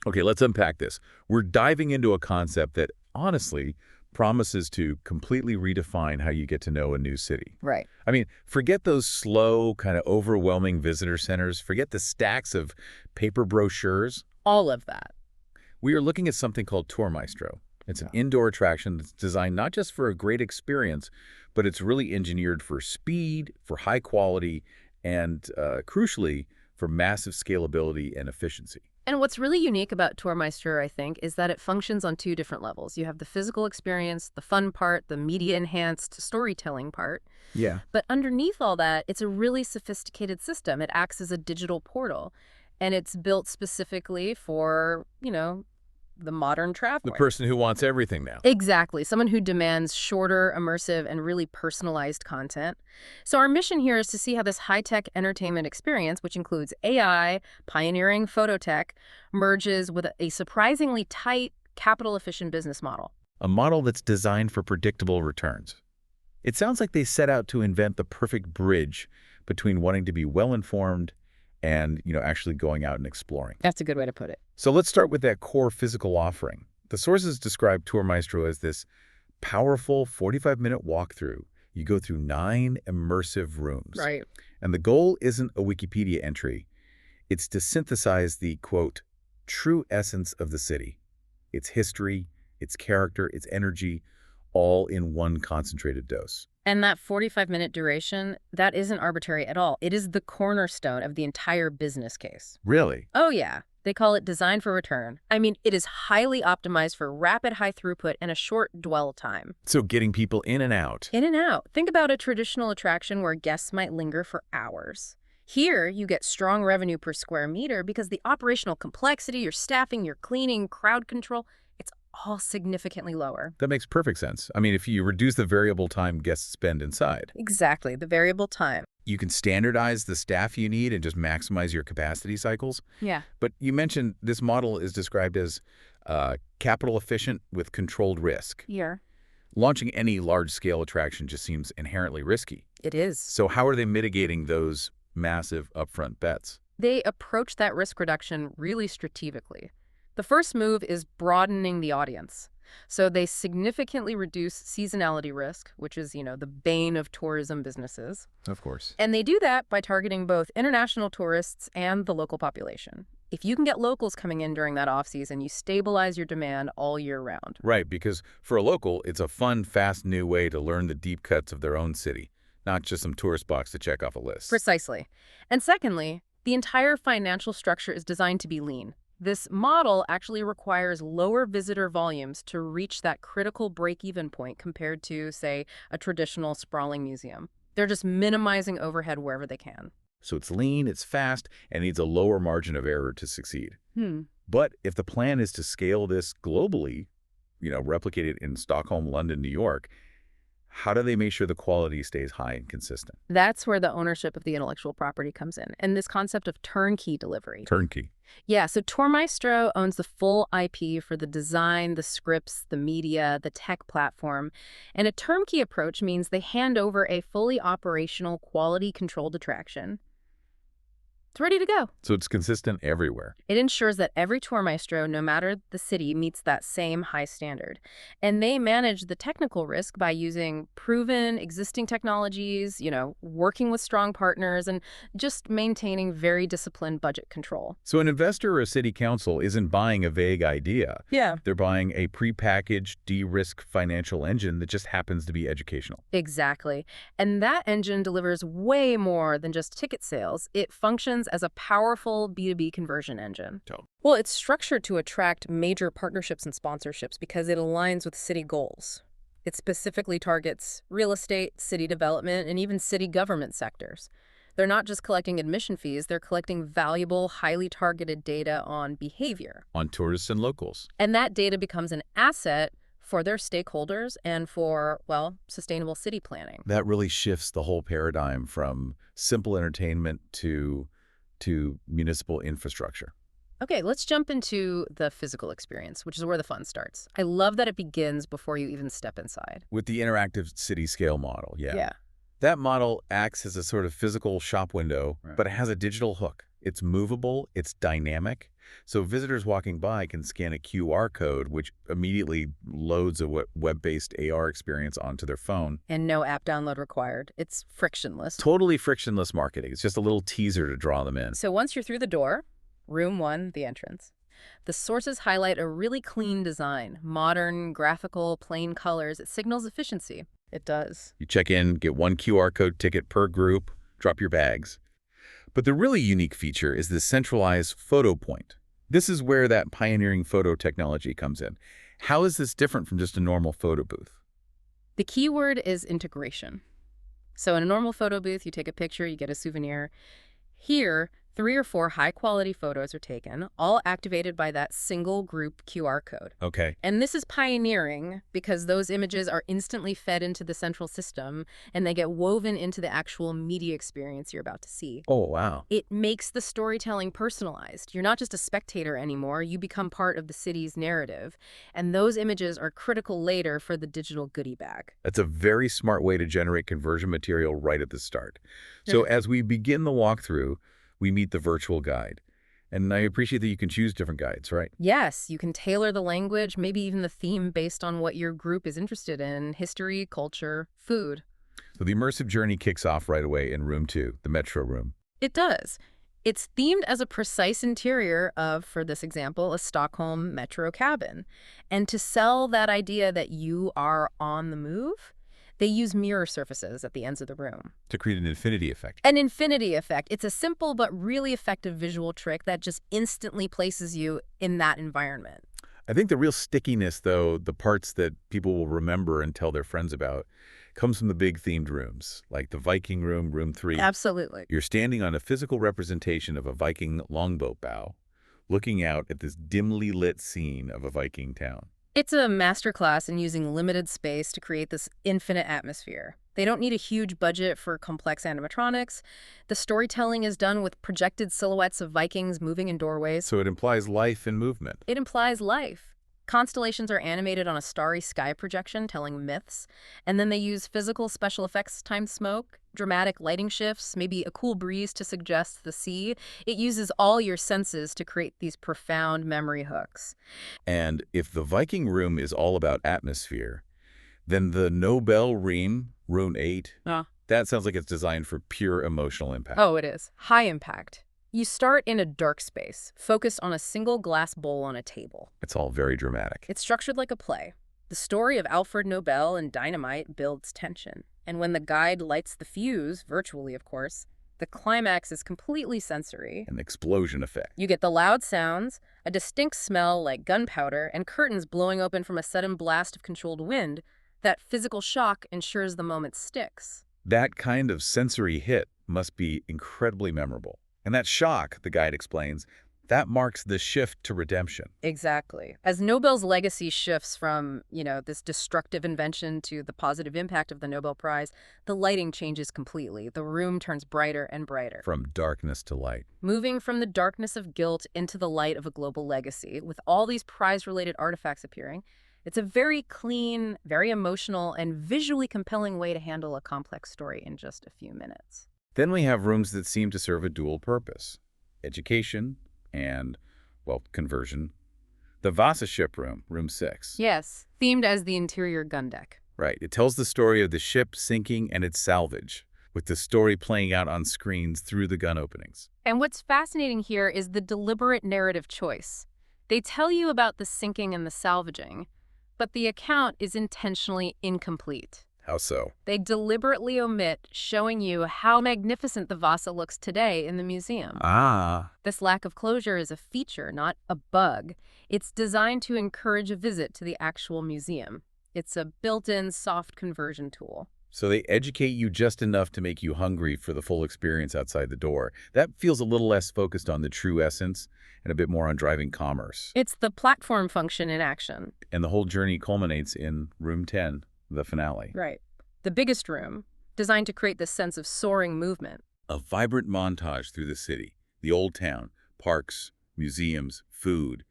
Okay, let's unpack this. We're diving into a concept that, honestly, promises to completely redefine how you get to know a new city. Right. I mean, forget those slow, kind of overwhelming visitor centers. Forget the stacks of paper brochures. All of that. We are looking at something called TourMaestro. It's an Yeah. indoor attraction that's designed not just for a great experience, but it's really engineered for speed, for high quality, and crucially, for massive scalability and efficiency. And what's really unique about TourMaestro, I think, is that it functions on two different levels. You have the physical experience, the fun part, the media-enhanced storytelling part. Yeah. But underneath all that, it's a really sophisticated system. It acts as a digital portal, and it's built specifically for, the modern The traveler. person who wants everything now. Exactly. Someone who demands shorter, immersive, and really personalized content. So our mission here is to see how this high-tech entertainment experience, which includes AI, pioneering photo tech, merges with a surprisingly tight, capital-efficient business model. A model that's designed for predictable returns. It sounds like they set out to invent the perfect bridge between wanting to be well-informed and, actually going out and exploring. That's a good way to put it. So let's start with that core physical offering. The sources describe TourMaestro as this powerful 45-minute walkthrough. You go through 9 immersive rooms. Right. And the goal isn't a Wikipedia entry. It's to synthesize the, quote, true essence of the city. Its history, its character, its energy, all in one concentrated dose. And that 45-minute duration, that isn't arbitrary at all. It is the cornerstone of the entire business case. Really? Oh, yeah. They call it design for return. I mean, it is highly optimized for rapid high throughput and a short dwell time. So getting people in and out. In and out. Think about a traditional attraction where guests might linger for hours. Here, you get strong revenue per square meter because the operational complexity, your staffing, your cleaning, crowd control, it's all significantly lower. That makes perfect sense. I mean, if you reduce the variable time guests spend inside, Exactly, the variable time. you can standardize the staff you need and just maximize your capacity cycles. Yeah. But you mentioned this model is described as capital efficient with controlled risk. Here. Launching any large-scale attraction just seems inherently risky. It is. So how are they mitigating those massive upfront bets? They approach that risk reduction really strategically. The first move is broadening the audience. So they significantly reduce seasonality risk, which is, the bane of tourism businesses. Of course. And they do that by targeting both international tourists and the local population. If you can get locals coming in during that off-season, you stabilize your demand all year round. Right, because for a local, it's a fun, fast new way to learn the deep cuts of their own city, not just some tourist box to check off a list. Precisely. And secondly, the entire financial structure is designed to be lean. This model actually requires lower visitor volumes to reach that critical break-even point compared to, say, a traditional sprawling museum. They're just minimizing overhead wherever they can. So it's lean, it's fast, and needs a lower margin of error to succeed. Hmm. But if the plan is to scale this globally, replicate it in Stockholm, London, New York, how do they make sure the quality stays high and consistent? That's where the ownership of the intellectual property comes in, and this concept of turnkey delivery. Turnkey. Yeah, so TourMaestro owns the full IP for the design, the scripts, the media, the tech platform. And a turnkey approach means they hand over a fully operational, quality-controlled attraction. It's ready to go. So it's consistent everywhere. It ensures that every TourMaestro, no matter the city, meets that same high standard. And they manage the technical risk by using proven existing technologies, working with strong partners, and just maintaining very disciplined budget control. So an investor or a city council isn't buying a vague idea. Yeah. They're buying a prepackaged, de-risk financial engine that just happens to be educational. Exactly. And that engine delivers way more than just ticket sales. It functions as a powerful B2B conversion engine. Well, it's structured to attract major partnerships and sponsorships because it aligns with city goals. It specifically targets real estate, city development, and even city government sectors. They're not just collecting admission fees, they're collecting valuable, highly targeted data on behavior. On tourists and locals. And that data becomes an asset for their stakeholders and for, sustainable city planning. That really shifts the whole paradigm from simple entertainment to municipal infrastructure. Okay, let's jump into the physical experience, which is where the fun starts. I love that it begins before you even step inside. With the interactive city scale model, yeah. Yeah. That model acts as a sort of physical shop window, but it has a digital hook. It's movable, it's dynamic, so visitors walking by can scan a QR code, which immediately loads a web-based AR experience onto their phone. And no app download required. It's frictionless. Totally frictionless marketing. It's just a little teaser to draw them in. So once you're through the door, room 1, the entrance, the sources highlight a really clean design. Modern, graphical, plain colors. It signals efficiency. It does. You check in, get one QR code ticket per group, drop your bags. But the really unique feature is the centralized photo point. This is where that pioneering photo technology comes in. How is this different from just a normal photo booth? The key word is integration. So in a normal photo booth, you take a picture, you get a souvenir. Here, 3 or 4 high-quality photos are taken, all activated by that single group QR code. Okay. And this is pioneering because those images are instantly fed into the central system and they get woven into the actual media experience you're about to see. Oh, wow. It makes the storytelling personalized. You're not just a spectator anymore. You become part of the city's narrative. And those images are critical later for the digital goodie bag. That's a very smart way to generate conversion material right at the start. So as we begin the walkthrough, we meet the virtual guide. And I appreciate that you can choose different guides, right? Yes, you can tailor the language, maybe even the theme based on what your group is interested in: history, culture, food. So the immersive journey kicks off right away in room 2, the Metro room. It does. It's themed as a precise interior of, for this example, a Stockholm metro cabin. And to sell that idea that you are on the move, they use mirror surfaces at the ends of the room. To create an infinity effect. An infinity effect. It's a simple but really effective visual trick that just instantly places you in that environment. I think the real stickiness, though, the parts that people will remember and tell their friends about, comes from the big themed rooms, like the Viking room, room 3. Absolutely. You're standing on a physical representation of a Viking longboat bow, looking out at this dimly lit scene of a Viking town. It's a masterclass in using limited space to create this infinite atmosphere. They don't need a huge budget for complex animatronics. The storytelling is done with projected silhouettes of Vikings moving in doorways. So it implies life and movement. It implies life. Constellations are animated on a starry sky projection telling myths, and then they use physical special effects, timed smoke, dramatic lighting shifts, maybe a cool breeze to suggest the sea. It uses all your senses to create these profound memory hooks. And if the Viking room is all about atmosphere, then the Nobel room, room 8, that sounds like it's designed for pure emotional impact. Oh, it is. High impact. You start in a dark space, focused on a single glass bowl on a table. It's all very dramatic. It's structured like a play. The story of Alfred Nobel and dynamite builds tension. And when the guide lights the fuse, virtually of course, the climax is completely sensory. An explosion effect. You get the loud sounds, a distinct smell like gunpowder, and curtains blowing open from a sudden blast of controlled wind. That physical shock ensures the moment sticks. That kind of sensory hit must be incredibly memorable. And that shock, the guide explains, that marks the shift to redemption. Exactly. As Nobel's legacy shifts from, this destructive invention to the positive impact of the Nobel Prize, the lighting changes completely. The room turns brighter and brighter. From darkness to light. Moving from the darkness of guilt into the light of a global legacy, with all these prize-related artifacts appearing. It's a very clean, very emotional, and visually compelling way to handle a complex story in just a few minutes. Then we have rooms that seem to serve a dual purpose: education and, well, conversion. The Vasa ship room, room 6. Yes, themed as the interior gun deck. Right. It tells the story of the ship sinking and its salvage, with the story playing out on screens through the gun openings. And what's fascinating here is the deliberate narrative choice. They tell you about the sinking and the salvaging, but the account is intentionally incomplete. How so? They deliberately omit showing you how magnificent the Vasa looks today in the museum. This lack of closure is a feature, not a bug. It's designed to encourage a visit to the actual museum. It's a built-in soft conversion tool. So they educate you just enough to make you hungry for the full experience outside the door. That feels a little less focused on the true essence and a bit more on driving commerce. It's the platform function in action. And the whole journey culminates in room 10, the finale. Right. The biggest room, designed to create this sense of soaring movement. A vibrant montage through the city, the old town, parks, museums, food.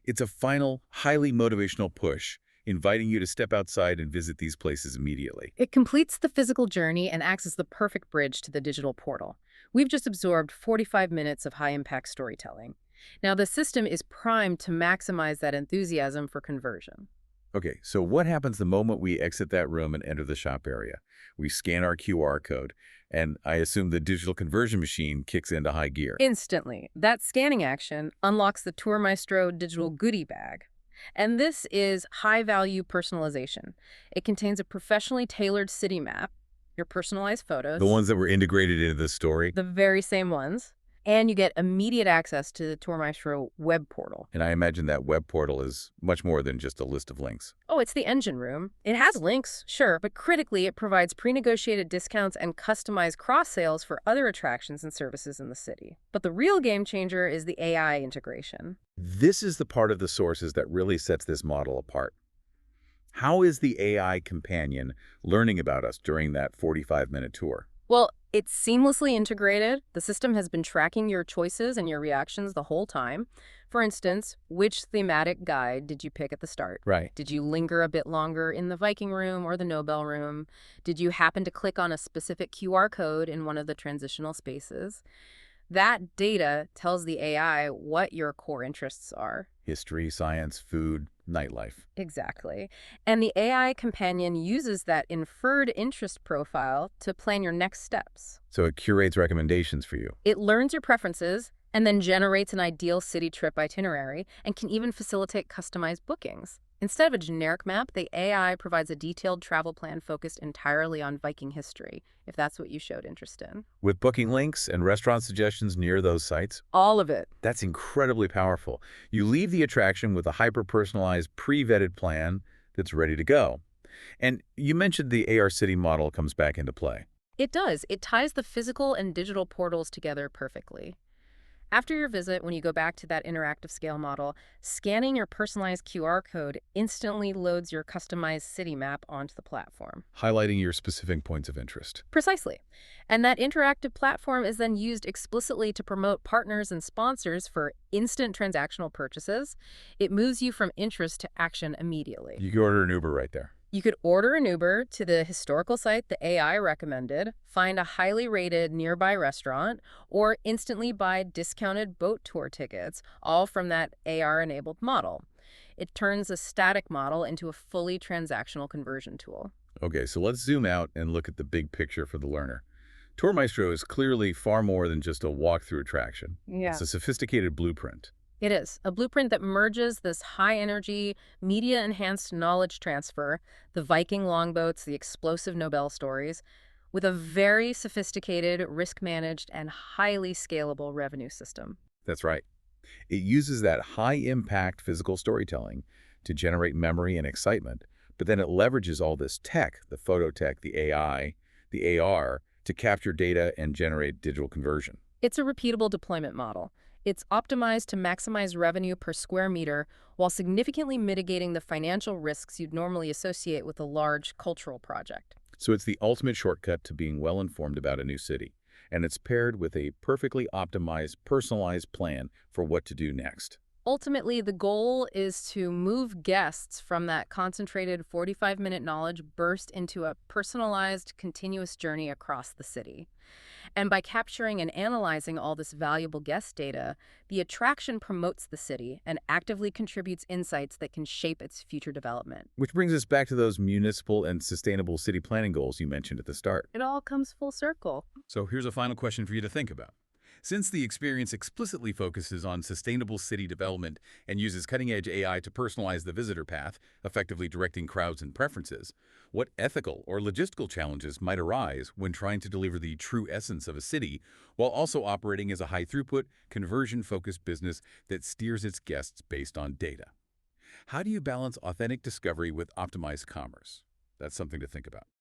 It's a final, highly motivational push, inviting you to step outside and visit these places immediately. It completes the physical journey and acts as the perfect bridge to the digital portal. We've just absorbed 45 minutes of high-impact storytelling. Now, the system is primed to maximize that enthusiasm for conversion. Okay, so what happens the moment we exit that room and enter the shop area? We scan our QR code, and I assume the digital conversion machine kicks into high gear. Instantly, that scanning action unlocks the TourMaestro digital goodie bag. And this is high-value personalization. It contains a professionally tailored city map, your personalized The photos, ones that were integrated into the story. the very same ones, and you get immediate access to the TourMaestro web portal. And I imagine that web portal is much more than just a list of links. Oh, it's the engine room. It has links, sure, but critically, it provides pre-negotiated discounts and customized cross-sales for other attractions and services in the city. But the real game changer is the AI integration. This is the part of the sources that really sets this model apart. How is the AI companion learning about us during that 45-minute tour? Well, it's seamlessly integrated. The system has been tracking your choices and your reactions the whole time. For instance, which thematic guide did you pick at the start? Right. Did you linger a bit longer in the Viking room or the Nobel room? Did you happen to click on a specific QR code in one of the transitional spaces? That data tells the AI what your core interests are. History, science, food, nightlife. Exactly. And the AI companion uses that inferred interest profile to plan your next steps. So it curates recommendations for you. It learns your preferences and then generates an ideal city trip itinerary and can even facilitate customized bookings. Instead of a generic map, the AI provides a detailed travel plan focused entirely on Viking history, if that's what you showed interest in. With booking links and restaurant suggestions near those sites, All of it. that's incredibly powerful. You leave the attraction with a hyper-personalized, pre-vetted plan that's ready to go. And you mentioned the AR City model comes back into play. It does. It ties the physical and digital portals together perfectly. After your visit, when you go back to that interactive scale model, scanning your personalized QR code instantly loads your customized city map onto the platform. Highlighting your specific points of interest. Precisely. And that interactive platform is then used explicitly to promote partners and sponsors for instant transactional purchases. It moves you from interest to action immediately. You can order an Uber right there. You could order an Uber to the historical site the AI recommended, find a highly rated nearby restaurant, or instantly buy discounted boat tour tickets, all from that AR-enabled model. It turns a static model into a fully transactional conversion tool. Okay, so let's zoom out and look at the big picture for the learner. TourMaestro is clearly far more than just a walk-through attraction. Yeah. It's a sophisticated blueprint. It is a blueprint that merges this high-energy, media-enhanced knowledge transfer, the Viking longboats, the explosive Nobel stories, with a very sophisticated, risk-managed, and highly scalable revenue system. That's right. It uses that high-impact physical storytelling to generate memory and excitement, but then it leverages all this tech, the photo tech, the AI, the AR, to capture data and generate digital conversion. It's a repeatable deployment model. It's optimized to maximize revenue per square meter while significantly mitigating the financial risks you'd normally associate with a large cultural project. So it's the ultimate shortcut to being well-informed about a new city, and it's paired with a perfectly optimized, personalized plan for what to do next. Ultimately, the goal is to move guests from that concentrated 45-minute knowledge burst into a personalized, continuous journey across the city. And by capturing and analyzing all this valuable guest data, the attraction promotes the city and actively contributes insights that can shape its future development. Which brings us back to those municipal and sustainable city planning goals you mentioned at the start. It all comes full circle. So here's a final question for you to think about. Since the experience explicitly focuses on sustainable city development and uses cutting-edge AI to personalize the visitor path, effectively directing crowds and preferences, what ethical or logistical challenges might arise when trying to deliver the true essence of a city while also operating as a high-throughput, conversion-focused business that steers its guests based on data? How do you balance authentic discovery with optimized commerce? That's something to think about.